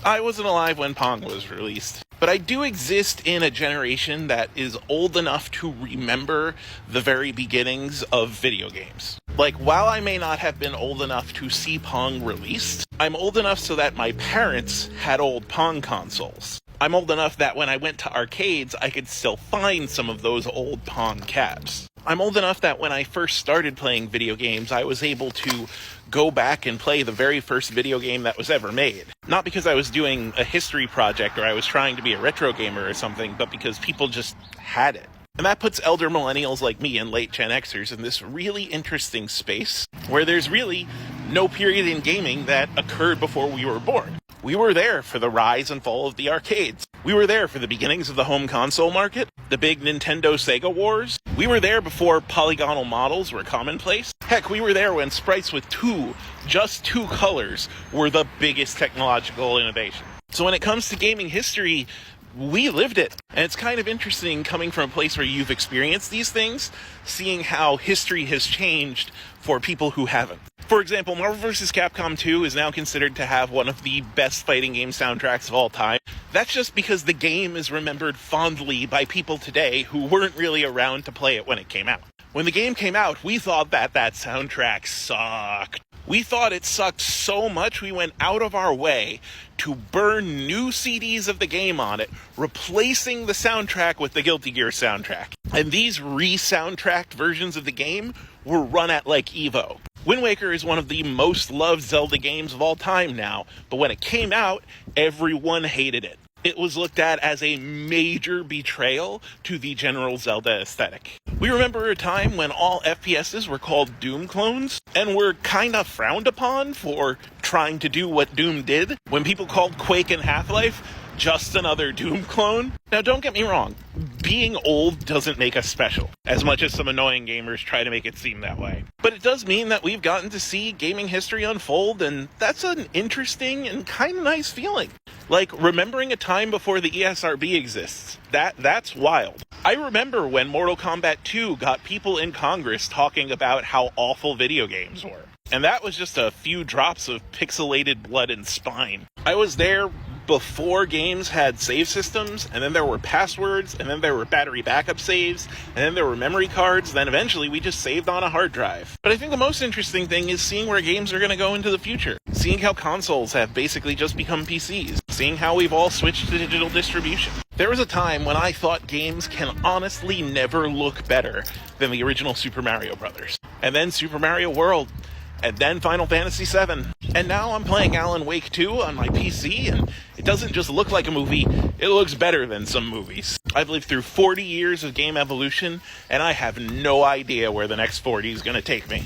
I wasn't alive when Pong was released. But I do exist in a generation that is old enough to remember the very beginnings of video games. Like, while I may not have been old enough to see Pong released, I'm old enough so that my parents had old Pong consoles. I'm old enough that when I went to arcades, I could still find some of those old Pong cabs. I'm old enough that when I first started playing video games, I was able to go back and play the very first video game that was ever made. Not because I was doing a history project or I was trying to be a retro gamer or something, but because people just had it. And that puts elder millennials like me and late Gen Xers in this really interesting space where there's really no period in gaming that occurred before we were born. We were there for the rise and fall of the arcades. We were there for the beginnings of the home console market, the big Nintendo-Sega wars. We were there before polygonal models were commonplace. Heck, we were there when sprites with just two colors were the biggest technological innovation. So when it comes to gaming history, we lived it. And it's kind of interesting coming from a place where you've experienced these things, seeing how history has changed for people who haven't. For example, Marvel vs. Capcom 2 is now considered to have one of the best fighting game soundtracks of all time. That's just because the game is remembered fondly by people today who weren't really around to play it when it came out. When the game came out, we thought that soundtrack sucked. We thought it sucked so much we went out of our way to burn new CDs of the game on it, replacing the soundtrack with the Guilty Gear soundtrack. And these re-soundtracked versions of the game were run at like Evo. Wind Waker is one of the most loved Zelda games of all time now, but when it came out, everyone hated it. It was looked at as a major betrayal to the general Zelda aesthetic. We remember a time when all FPSs were called Doom clones, and were kinda frowned upon for trying to do what Doom did, when people called Quake and Half-Life just another Doom clone. Now, don't get me wrong, being old doesn't make us special, as much as some annoying gamers try to make it seem that way. But it does mean that we've gotten to see gaming history unfold, and that's an interesting and kind of nice feeling. Like, remembering a time before the ESRB exists. That's wild. I remember when Mortal Kombat 2 got people in Congress talking about how awful video games were. And that was just a few drops of pixelated blood and spine. I was there before games had save systems, and then there were passwords, and then there were battery backup saves, and then there were memory cards, then eventually we just saved on a hard drive. But I think the most interesting thing is seeing where games are going to go into the future. Seeing how consoles have basically just become PCs. Seeing how we've all switched to digital distribution. There was a time when I thought games can honestly never look better than the original Super Mario Bros. And then Super Mario World. And then Final Fantasy VII. And now I'm playing Alan Wake 2 on my PC, and it doesn't just look like a movie, it looks better than some movies. I've lived through 40 years of game evolution, and I have no idea where the next 40 is going to take me.